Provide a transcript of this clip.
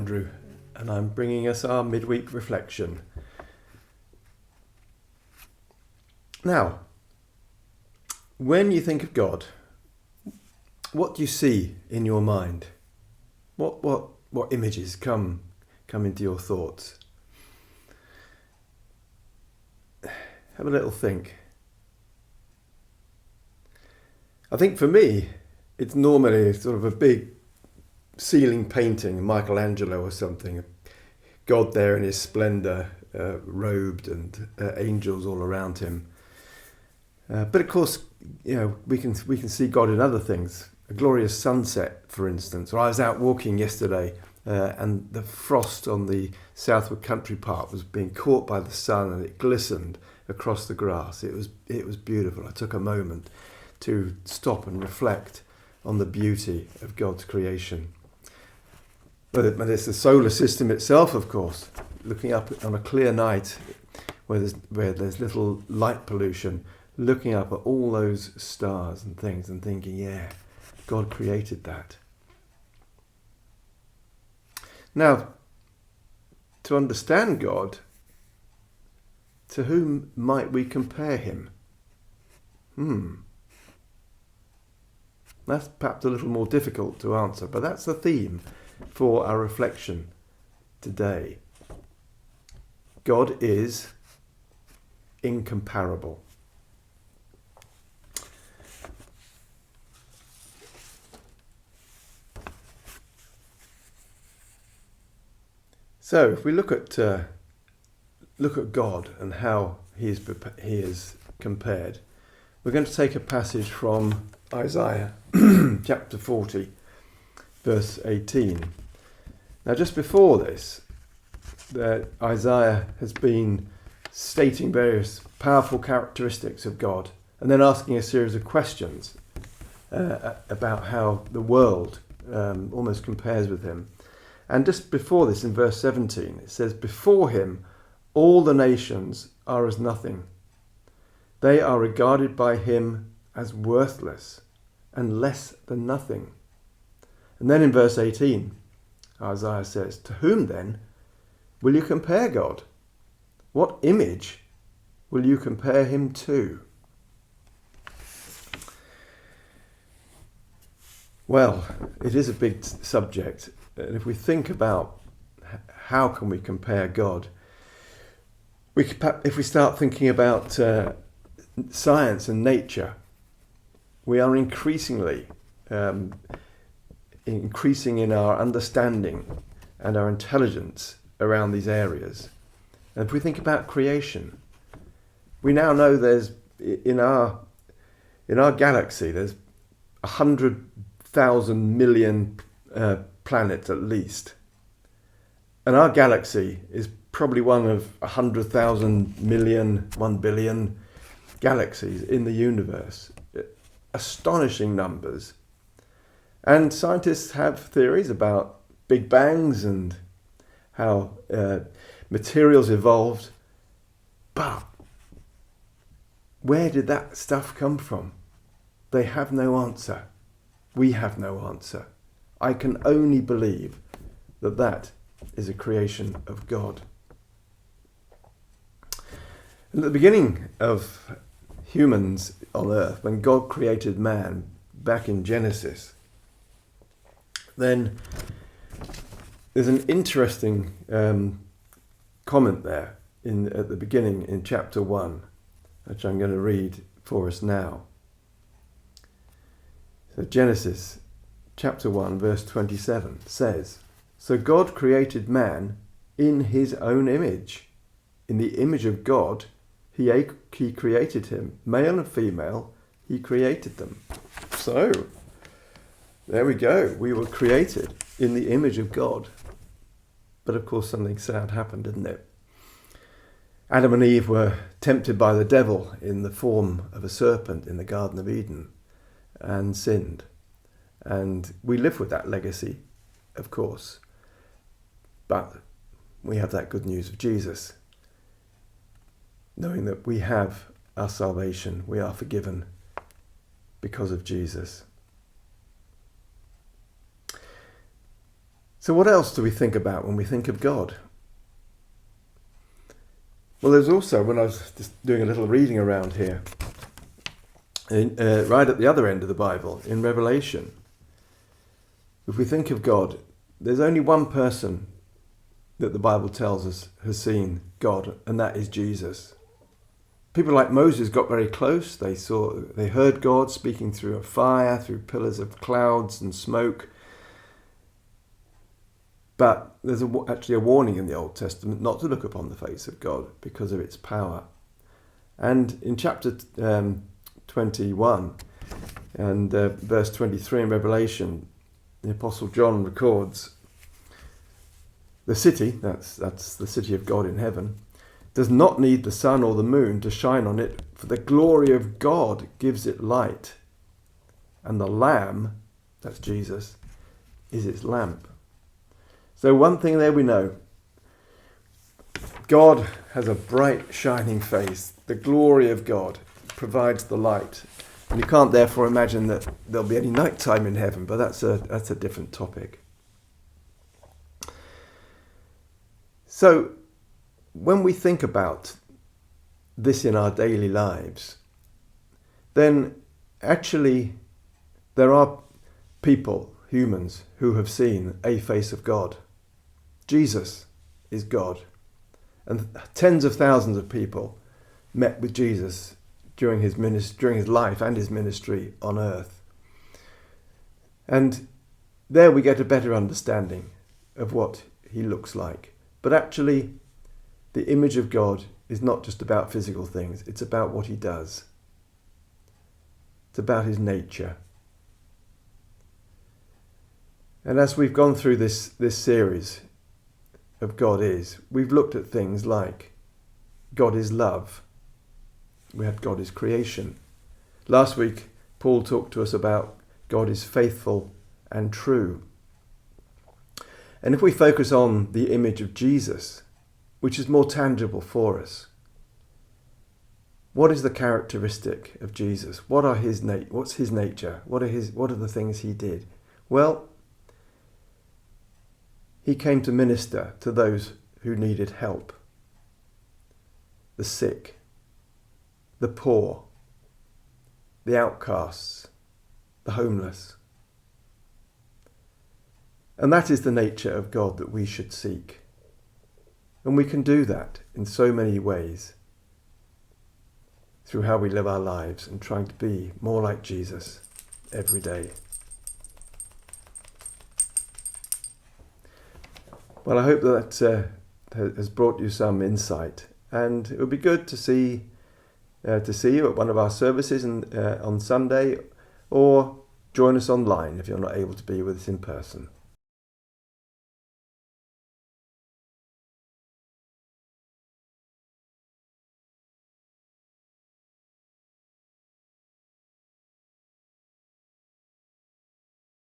Andrew, and I'm bringing us our midweek reflection. Now, when you think of God, what do you see in your mind? What images come into your thoughts? Have a little think. I think for me, it's normally sort of a big ceiling painting, Michelangelo or something, God there in his splendour, robed, and angels all around him. But of course, we can see God in other things. A glorious sunset, for instance. Or I was out walking yesterday, and the frost on the Southwood Country Park was being caught by the sun, and it glistened across the grass. It was beautiful. I took a moment to stop and reflect on the beauty of God's creation. But it's the solar system itself, of course. Looking up on a clear night where there's little light pollution, looking up at all those stars and things and thinking, yeah, God created that. Now, to understand God, to whom might we compare him? That's perhaps a little more difficult to answer, but that's the theme for our reflection today. God is incomparable. So, if we look at God and how he is compared, we're going to take a passage from Isaiah chapter 40, verse 18. Now, just before this, Isaiah has been stating various powerful characteristics of God, and then asking a series of questions about how the world almost compares with him. And just before this, in verse 17, it says, "Before him, all the nations are as nothing. They are regarded by him as worthless and less than nothing." And then in verse 18, Isaiah says, "To whom then will you compare God? What image will you compare him to?" Well, it is a big subject. And if we think about how can we compare God, if we start thinking about science and nature, we are increasing in our understanding and our intelligence around these areas. And if we think about creation, we now know there's in our galaxy there's 100,000 million planets at least, and our galaxy is probably one of 100,000 million, 1 billion galaxies in the universe. Astonishing numbers. And scientists have theories about big bangs and how materials evolved. But where did that stuff come from? They have no answer. We have no answer. I can only believe that is a creation of God. At the beginning of humans on earth, when God created man back in Genesis, then there's an interesting comment there at the beginning in chapter 1, which I'm going to read for us now. So Genesis chapter 1 verse 27 says, "So God created man in his own image. In the image of God he created him. Male and female he created them." So there we go. We were created in the image of God. But of course something sad happened, didn't it? Adam and Eve were tempted by the devil in the form of a serpent in the Garden of Eden and sinned. And we live with that legacy, of course. But we have that good news of Jesus, knowing that we have our salvation, we are forgiven because of Jesus. So what else do we think about when we think of God? Well, there's also, when I was just doing a little reading around here, right at the other end of the Bible, in Revelation, if we think of God, there's only one person that the Bible tells us has seen God, and that is Jesus. People like Moses got very close. They heard God speaking through a fire, through pillars of clouds and smoke. But there's actually a warning in the Old Testament not to look upon the face of God because of its power. And in chapter 21 and verse 23 in Revelation, the Apostle John records, the city, that's the city of God in heaven, does not need the sun or the moon to shine on it, for the glory of God gives it light. And the Lamb, that's Jesus, is its lamp. So one thing there we know, God has a bright shining face. The glory of God provides the light. And you can't therefore imagine that there'll be any night time in heaven, but that's a different topic. So when we think about this in our daily lives, then actually there are people, humans, who have seen a face of God. Jesus is God. And tens of thousands of people met with Jesus during his life and his ministry on earth. And there we get a better understanding of what he looks like. But actually, the image of God is not just about physical things. It's about what he does. It's about his nature. And as we've gone through this series of God is, we've looked at things like God is love. We had God is creation. Last week, Paul talked to us about God is faithful and true. And if we focus on the image of Jesus, which is more tangible for us, what is the characteristic of Jesus? What's his nature? What are the things he did? Well, he came to minister to those who needed help. The sick, the poor, the outcasts, the homeless. And that is the nature of God that we should seek. And we can do that in so many ways through how we live our lives and trying to be more like Jesus every day. Well, I hope that has brought you some insight, and it would be good to see you at one of our services on Sunday, or join us online if you're not able to be with us in person.